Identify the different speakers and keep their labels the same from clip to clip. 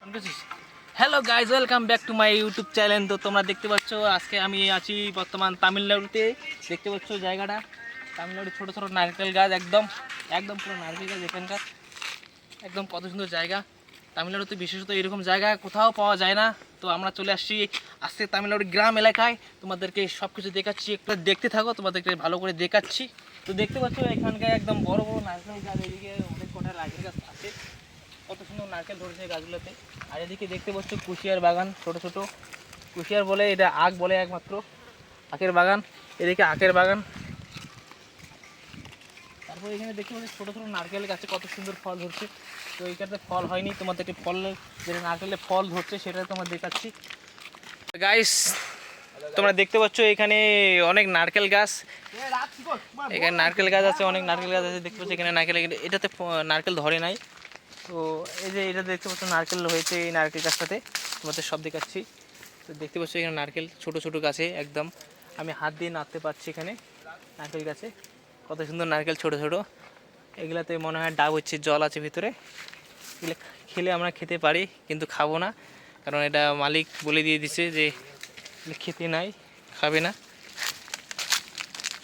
Speaker 1: Hello guys, welcome back to my YouTube channel. তো তোমরা দেখতে পাচ্ছ আজকে আমি আছি বর্তমান তামিলনাড়ুতে। দেখতে পাচ্ছ জায়গাটা, তামিলনাড়ুর ছোটো ছোটো নারকেল গাছ, একদম একদম পুরো নারকেল গাছ এখানকার। একদম কত সুন্দর জায়গা। তামিলনাড়ুতে বিশেষত এরকম জায়গা কোথাও পাওয়া যায় না। তো আমরা চলে আসছি আজকে তামিলনাড়ুর গ্রাম এলাকায়। তোমাদেরকে সব কিছু দেখাচ্ছি, একটু দেখতে থাকো, তোমাদেরকে ভালো করে দেখাচ্ছি। তো দেখতে পাচ্ছ এখানকার একদম বড় বড় নারকেল গাছ, এদিকে অনেক কটা নারকেল গাছ আছে, কত সুন্দর নারকেল ধরেছে গাছগুলোতে। আর এদিকে দেখতে পাচ্ছ কুশিয়ার বাগান, ছোট ছোট কুশিয়ার বলে, এটা আখ বলে একমাত্র, আখের বাগান। এদিকে আখের বাগান। তারপর এখানে দেখতে পাচ্ছি ছোটো ছোটো নারকেল গাছে কত সুন্দর ফল ধরছে। তো এইটাতে ফল হয়নি, তোমাদেরকে ফল, যেটা নারকেলে ফল ধরছে সেটা তোমার দেখাচ্ছি। গাইস, তোমরা দেখতে পাচ্ছ এখানে অনেক নারকেল গাছ, এখানে নারকেল গাছ আছে, অনেক নারকেল গাছ আছে। দেখতে পাচ্ছ এখানে নারকেল, এটাতে নারকেল ধরে নাই। তো এই যে এটা দেখতে পাচ্ছ নারকেল হয়েছে এই নারকেল গাছটাতে, তোমাদের সব দেখাচ্ছি। তো দেখতে পাচ্ছ এখানে নারকেল ছোট ছোট গাছে, একদম আমি হাত দিয়ে নাড়তে পারছি এখানে নারকেল গাছে। কত সুন্দর নারকেল ছোট ছোট, এগুলাতে মনে হয় ডাব হচ্ছে, জল আছে ভিতরে। এগুলো খেলে আমরা খেতে পারি, কিন্তু খাবো না, কারণ এটা মালিক বলে দিয়ে দিছে যে খেতে নাই, খাবে না।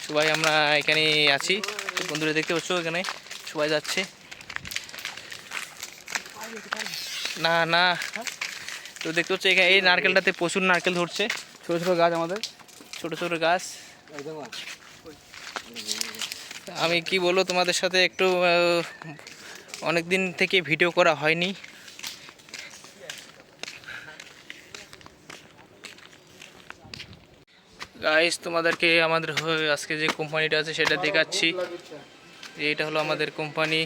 Speaker 1: সবাই আমরা এখানে আছি, বন্ধুরা দেখতে পাচ্ছ এখানে সবাই যাচ্ছে। না না, তো দেখতে পাচ্ছ এখানে এই নারকেলটাতে প্রচুর নারকেল ধরছে।
Speaker 2: ছোট ছোট গাছ, আমাদের
Speaker 1: ছোট ছোট গাছ। আমি কি বলবো তোমাদের সাথে, একটু অনেক দিন থেকে ভিডিও করা হয়নি। গাইস, তোমাদেরকে আমাদের আজকে যে কোম্পানিটা আছে সেটা দেখাচ্ছি। এটা হলো আমাদের কোম্পানি।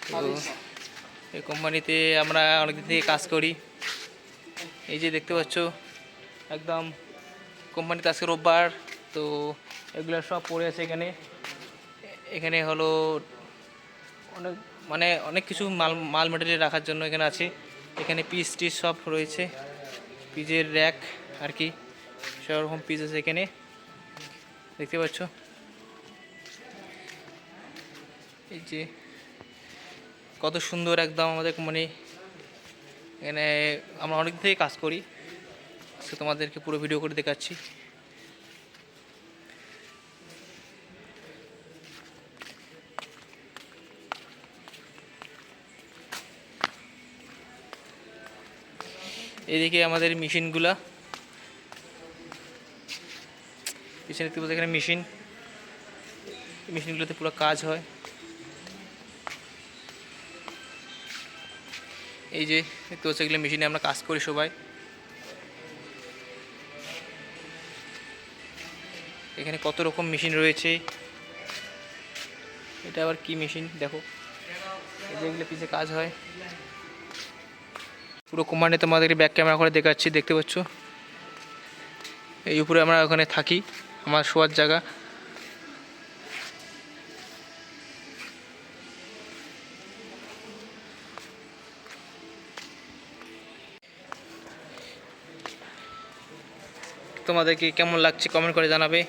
Speaker 1: তো এই কোম্পানিতে আমরা অনেকদিন থেকে কাজ করি। এই যে দেখতে পাচ্ছ একদম কোম্পানিতে আজকে রোববার, তো এগুলো সব পড়ে আছে এখানে। এখানে হলো অনেক, মানে অনেক কিছু মাল মেটেরিয়াল রাখার জন্য এখানে আছে। এখানে পিস টিস সব রয়েছে, পিজের র্যাক আর কি, সব রকম পিস আছে এখানে, দেখতে পাচ্ছ। এই যে কত সুন্দর একদম আমাদের কোম্পানি। এখানে আমরা অনেক থেকে কাজ করি, আজকে তোমাদেরকে পুরো ভিডিও করে দেখাচ্ছি। এদিকে আমাদের মেশিনগুলা, পিছনে দেখতে পাচ্ছি এখানে মেশিন, মেশিনগুলোতে পুরো কাজ হয়। এই যে দেখতে পাচ্ছি এগুলো মেশিনে আমরা কাজ করি সবাই। এখানে কত রকম মেশিন রয়েছে, এটা আবার কি মেশিন দেখো, এই যে এগুলো পিছে কাজ হয়। পুরো কোম্পানি তোমাদেরকে ব্যাক ক্যামেরা করে দেখাচ্ছি, দেখতে পাচ্ছ। এই উপরে আমরা ওখানে থাকি, আমার শোয়ার জায়গা। তোমাদেরকে কেমন লাগছে কমেন্ট করে জানাবে।